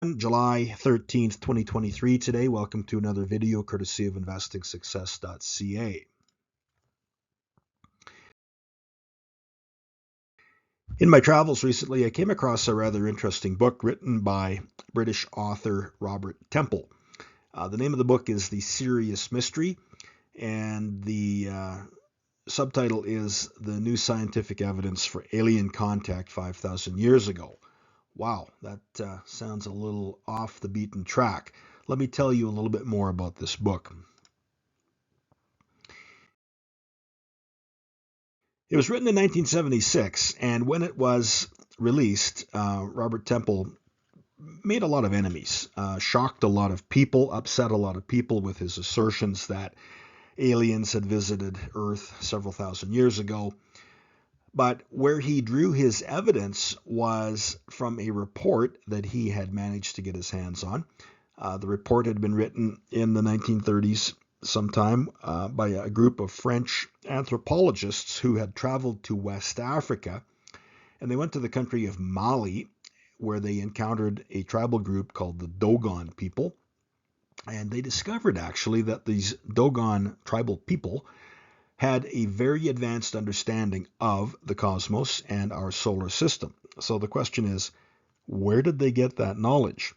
July 13th, 2023 today. Welcome to another video courtesy of investingsuccess.ca. In my travels recently, I came across a rather interesting book written by British author Robert Temple. The name of the book is The Sirius Mystery, and the subtitle is The New Scientific Evidence for Alien Contact 5,000 Years Ago. Wow, that sounds a little off the beaten track. Let me tell you a little bit more about this book. It was written in 1976, and when it was released, Robert Temple made a lot of enemies, shocked a lot of people, upset a lot of people with his assertions that aliens had visited Earth several thousand years ago. But where he drew his evidence was from a report that he had managed to get his hands on. The report had been written in the 1930s sometime by a group of French anthropologists who had traveled to West Africa. And they went to the country of Mali, where they encountered a tribal group called the Dogon people. And they discovered actually that these Dogon tribal people had a very advanced understanding of the cosmos and our solar system. So the question is, where did they get that knowledge?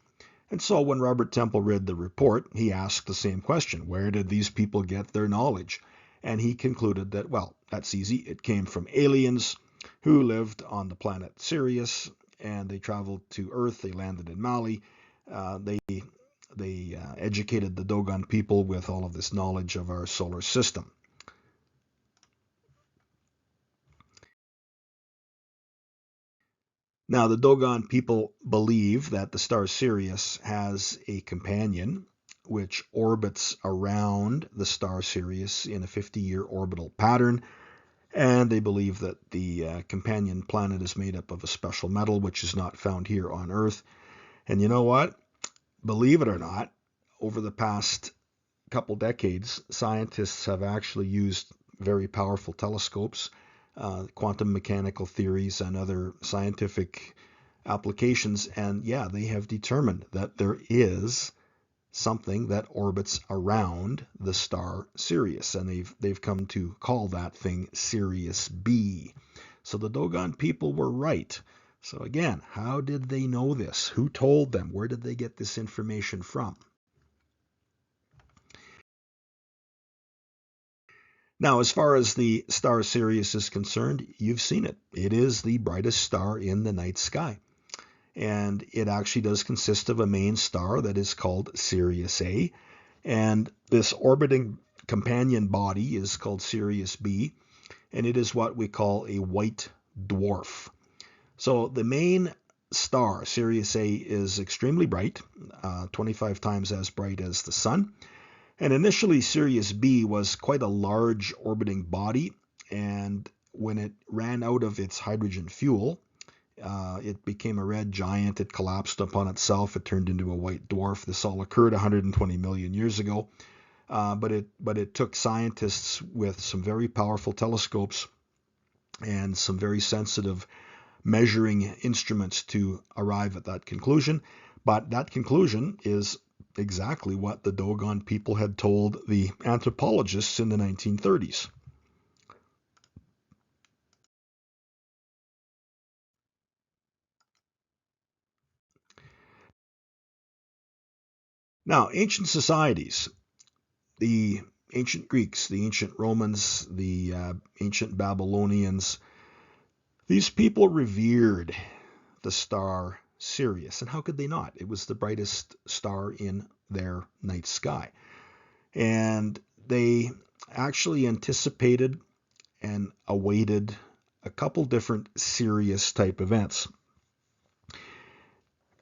And so when Robert Temple read the report, he asked the same question: where did these people get their knowledge? And he concluded that, well, that's easy. It came from aliens who lived on the planet Sirius, and they traveled to Earth. They landed in Mali. They educated the Dogon people with all of this knowledge of our solar system. Now, the Dogon people believe that the star Sirius has a companion which orbits around the star Sirius in a 50-year orbital pattern, and they believe that the companion planet is made up of a special metal which is not found here on Earth. And you know what? Believe it or not, over the past couple decades, scientists have actually used very powerful telescopes, quantum mechanical theories, and other scientific applications, and yeah, they have determined that there is something that orbits around the star Sirius, and they've come to call that thing Sirius B. So the Dogon people were right. So again, how did they know this? Who told them? Where did they get this information from? Now, as far as the star Sirius is concerned, you've seen it. It is the brightest star in the night sky. And it actually does consist of a main star that is called Sirius A. And this orbiting companion body is called Sirius B. And it is what we call a white dwarf. So the main star, Sirius A, is extremely bright, 25 times as bright as the sun. And initially, Sirius B was quite a large orbiting body, and when it ran out of its hydrogen fuel, it became a red giant. It collapsed upon itself. It turned into a white dwarf. This all occurred 120 million years ago, but it took scientists with some very powerful telescopes and some very sensitive measuring instruments to arrive at that conclusion. But that conclusion is exactly what the Dogon people had told the anthropologists in the 1930s. Now, ancient societies, the ancient Greeks, the ancient Romans, the ancient Babylonians, these people revered the star Sirius. And how could they not? It was the brightest star in their night sky. And they actually anticipated and awaited a couple different Sirius type events.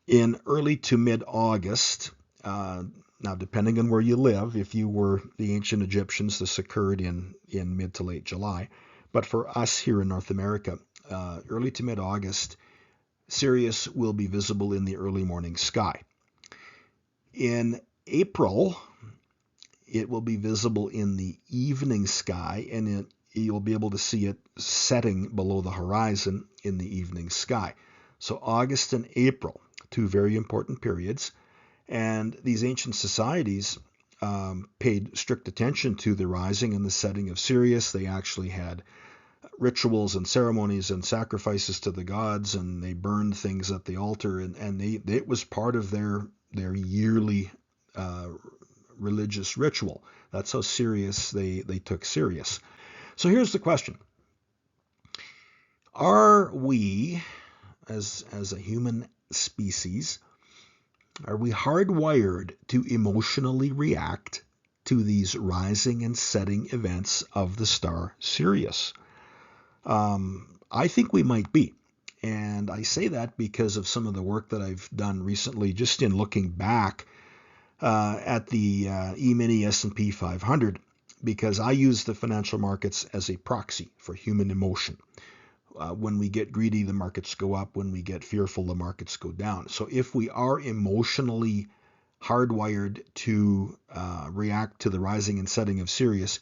In early to mid-August, now depending on where you live, if you were the ancient Egyptians, this occurred in mid to late July. But for us here in North America, early to mid-August, Sirius will be visible in the early morning sky. In April, it will be visible in the evening sky, and you'll be able to see it setting below the horizon in the evening sky. So August and April, two very important periods. And these ancient societies paid strict attention to the rising and the setting of Sirius. They actually had rituals and ceremonies and sacrifices to the gods, and they burned things at the altar, and it was part of their yearly religious ritual. That's how serious they took Sirius. So here's the question. Are we, as a human species, are we hardwired to emotionally react to these rising and setting events of the star Sirius? I think we might be. And I say that because of some of the work that I've done recently, just in looking back at the E-mini S&P 500, because I use the financial markets as a proxy for human emotion. When we get greedy, the markets go up. When we get fearful, the markets go down. So if we are emotionally hardwired to react to the rising and setting of Sirius,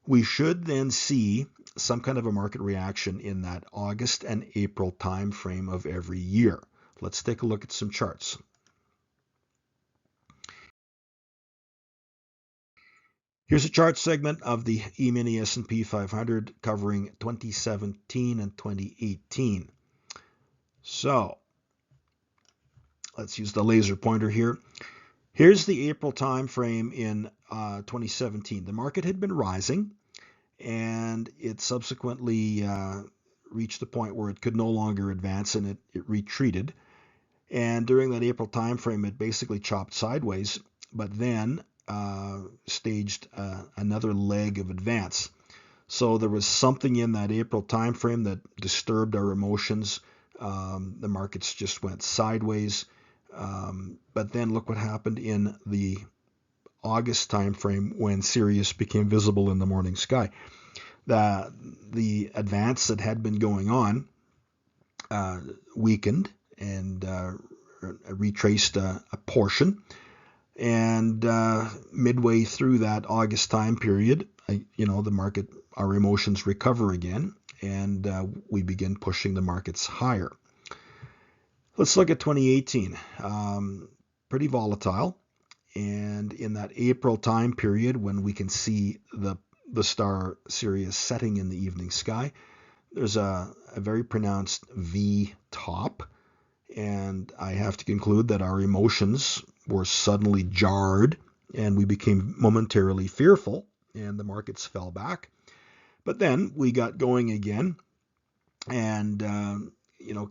we should then see some kind of a market reaction in that August and April time frame of every year. Let's take a look at some charts. Here's a chart segment of the E-mini S&P 500 covering 2017 and 2018. So let's use the laser pointer here. Here's the April time frame in 2017. The market had been rising, and it subsequently reached the point where it could no longer advance, and it retreated. And during that April time frame, it basically chopped sideways, but then staged another leg of advance. So there was something in that April time frame that disturbed our emotions. The markets just went sideways. But then look what happened in the August time frame when Sirius became visible in the morning sky. The advance that had been going on weakened and retraced a portion. And midway through that August time period, the market, our emotions recover again, and we begin pushing the markets higher. Let's look at 2018. Pretty volatile. And in that April time period, when we can see the star Sirius setting in the evening sky, there's a very pronounced V top. And I have to conclude that our emotions were suddenly jarred, and we became momentarily fearful, and the markets fell back. But then we got going again, and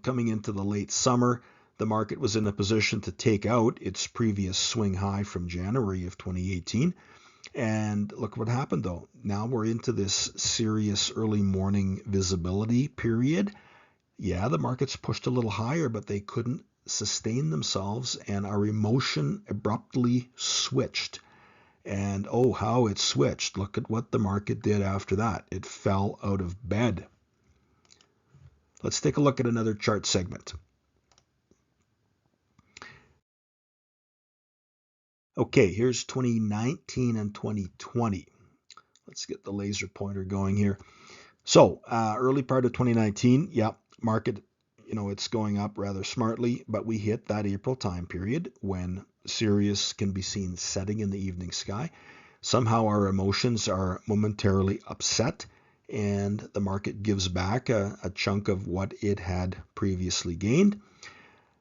coming into the late summer, the market was in a position to take out its previous swing high from January of 2018. And look what happened, though. Now we're into this serious early morning visibility period. Yeah, the markets pushed a little higher, but they couldn't sustain themselves, and our emotion abruptly switched. And oh, how it switched. Look at what the market did after that. It fell out of bed. Let's take a look at another chart segment. Okay, here's 2019 and 2020. Let's get the laser pointer going here. So, early part of 2019, market, it's going up rather smartly, but we hit that April time period when Sirius can be seen setting in the evening sky. Somehow our emotions are momentarily upset, and the market gives back a chunk of what it had previously gained.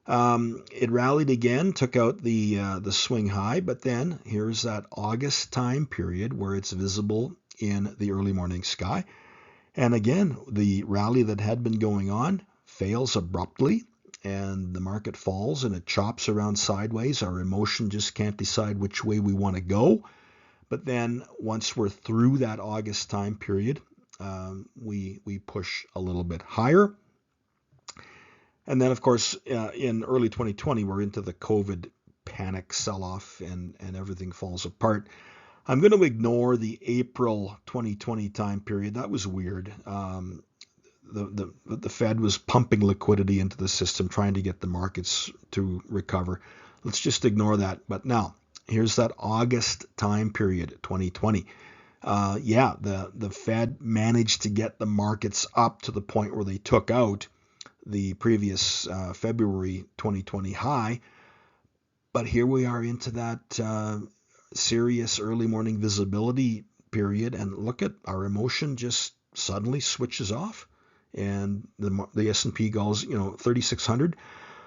It rallied again, took out the swing high, but then here's that August time period where it's visible in the early morning sky. And again, the rally that had been going on fails abruptly, and the market falls and it chops around sideways. Our emotion just can't decide which way we want to go. But then once we're through that August time period, we push a little bit higher. And then, of course, in early 2020, we're into the COVID panic sell-off, and everything falls apart. I'm going to ignore the April 2020 time period. That was weird. The Fed was pumping liquidity into the system, trying to get the markets to recover. Let's just ignore that. But now, here's that August time period, 2020. The Fed managed to get the markets up to the point where they took out the previous February 2020 high. But here we are into that Sirius early morning visibility period, and look at our emotion just suddenly switches off, and the S&P goes 3,600,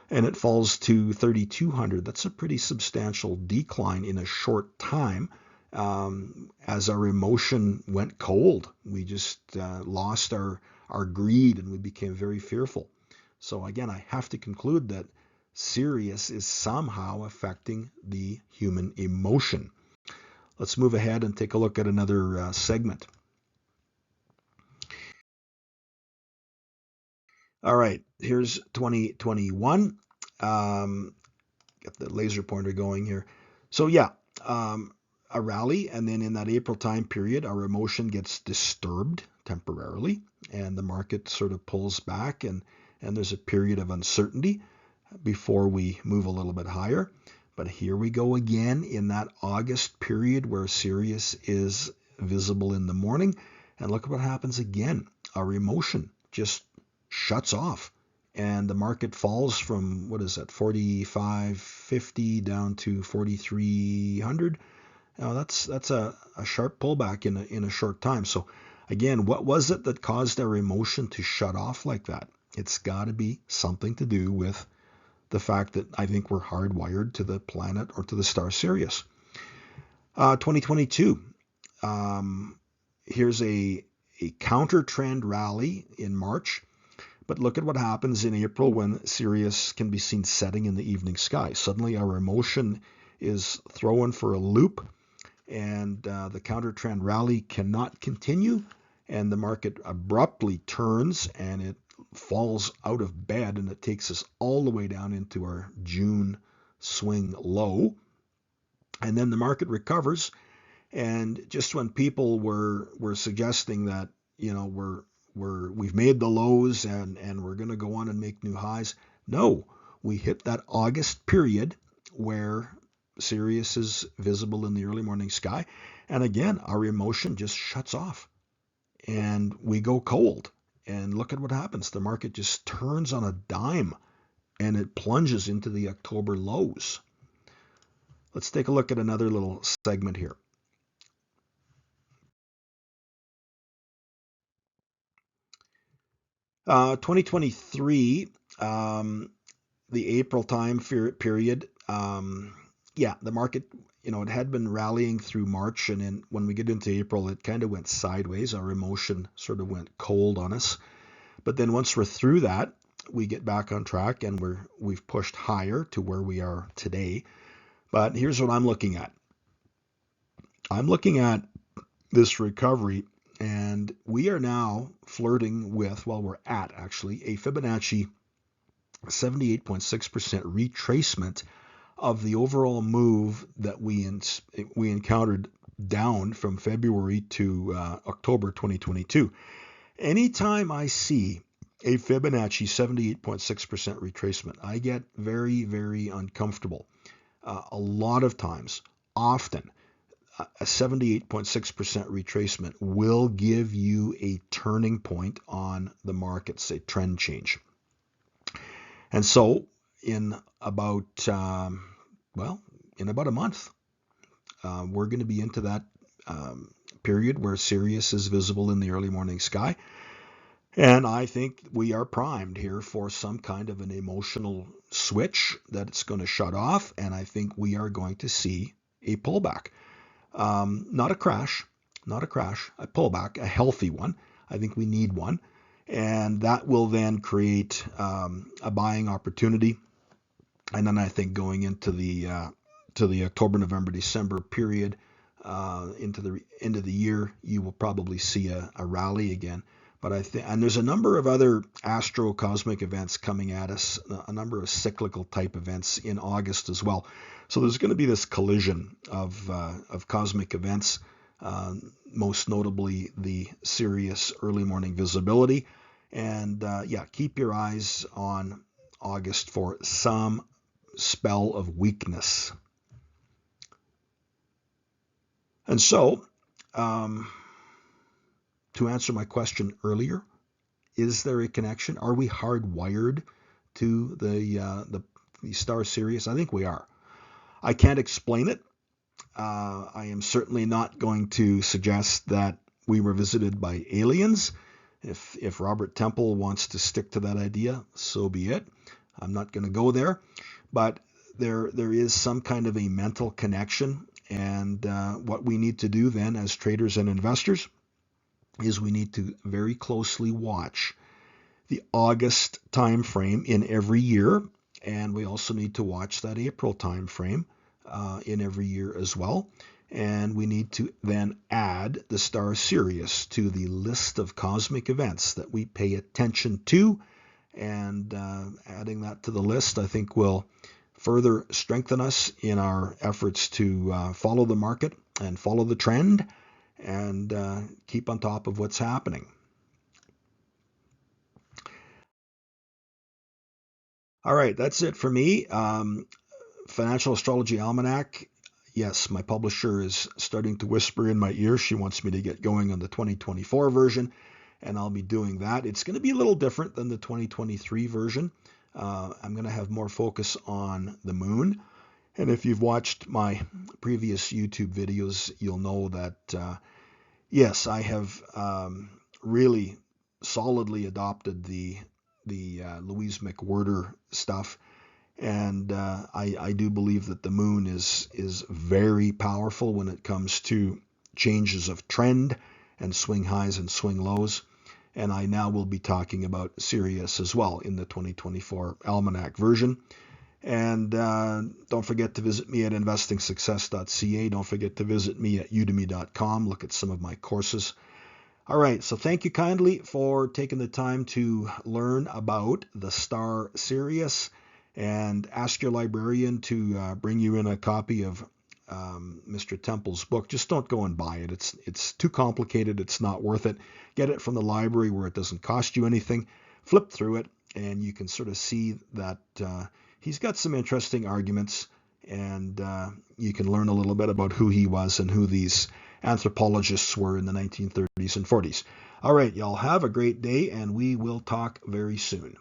and it falls to 3,200. That's a pretty substantial decline in a short time. As our emotion went cold, we just lost our greed, and we became very fearful. So again, I have to conclude that Sirius is somehow affecting the human emotion. Let's move ahead and take a look at another segment. All right, here's 2021. Get the laser pointer going here. So yeah, a rally, and then in that April time period, our emotion gets disturbed temporarily, and the market sort of pulls back, and there's a period of uncertainty before we move a little bit higher. But here we go again in that August period where Sirius is visible in the morning, and look at what happens again. Our emotion just shuts off, and the market falls from, what is that, 45.50 down to 4300. Now that's a sharp pullback in a short time. So again, what was it that caused our emotion to shut off like that? It's got to be something to do with the fact that I think we're hardwired to the planet or to the star Sirius. 2022. Here's a counter trend rally in March. But look at what happens in April when Sirius can be seen setting in the evening sky. Suddenly our emotion is thrown for a loop, and the counter trend rally cannot continue, and the market abruptly turns, and it falls out of bed, and it takes us all the way down into our June swing low. And then the market recovers, and just when people were suggesting that, we've made the lows and we're going to go on and make new highs, no, we hit that August period where Sirius is visible in the early morning sky, and again our emotion just shuts off, and we go cold. And look at what happens. The market just turns on a dime, and it plunges into the October lows. Let's take a look at another little segment here. Uh, 2023, the April time period, the market, it had been rallying through March, and then when we get into April, it kind of went sideways. Our emotion sort of went cold on us. But then once we're through that, we get back on track, and we've pushed higher to where we are today. But here's what I'm looking at. I'm looking at this recovery, and we are now flirting with, well, we're at actually a Fibonacci 78.6% retracement of the overall move that we encountered down from February to October 2022. Anytime I see a Fibonacci 78.6% retracement, I get very, very uncomfortable. A lot of times, often, a 78.6% retracement will give you a turning point on the markets, a trend change. And so in about a month, we're going to be into that period where Sirius is visible in the early morning sky. And I think we are primed here for some kind of an emotional switch that it's going to shut off. And I think we are going to see a pullback. Not a crash, a pullback, a healthy one. I think we need one. And that will then create a buying opportunity. And then I think going into the October, November, December period, into the end of the year, you will probably see a rally again. But and there's a number of other astro-cosmic events coming at us, a number of cyclical type events in August as well. So there's going to be this collision of cosmic events, most notably the Sirius early morning visibility. And keep your eyes on August for some spell of weakness. And so, to answer my question earlier, Is there a connection? Are we hardwired to the star Sirius? I think we are. I can't explain it. I am certainly not going to suggest that we were visited by aliens. If Robert Temple wants to stick to that idea, so be it. I'm not going to go there, but there is some kind of a mental connection, and what we need to do then as traders and investors is we need to very closely watch the August time frame in every year, and we also need to watch that April time frame in every year as well. And we need to then add the star Sirius to the list of cosmic events that we pay attention to. And adding that to the list, I think, will further strengthen us in our efforts to follow the market and follow the trend and keep on top of what's happening. All right, that's it for me. Financial Astrology Almanac. Yes, my publisher is starting to whisper in my ear. She wants me to get going on the 2024 version, and I'll be doing that. It's going to be a little different than the 2023 version. I'm going to have more focus on the moon. And if you've watched my previous YouTube videos, you'll know that, yes, I have really solidly adopted the Louise McWhirter stuff. And I do believe that the moon is very powerful when it comes to changes of trend and swing highs and swing lows. And I now will be talking about Sirius as well in the 2024 Almanac version. And don't forget to visit me at investingsuccess.ca. Don't forget to visit me at udemy.com. Look at some of my courses. All right, so thank you kindly for taking the time to learn about the star Sirius. And ask your librarian to bring you in a copy of Mr. Temple's book. Just don't go and buy it. It's too complicated. It's not worth it. Get it from the library where it doesn't cost you anything. Flip through it, and you can sort of see that he's got some interesting arguments, and you can learn a little bit about who he was and who these anthropologists were in the 1930s and 40s. All right, y'all have a great day, and we will talk very soon.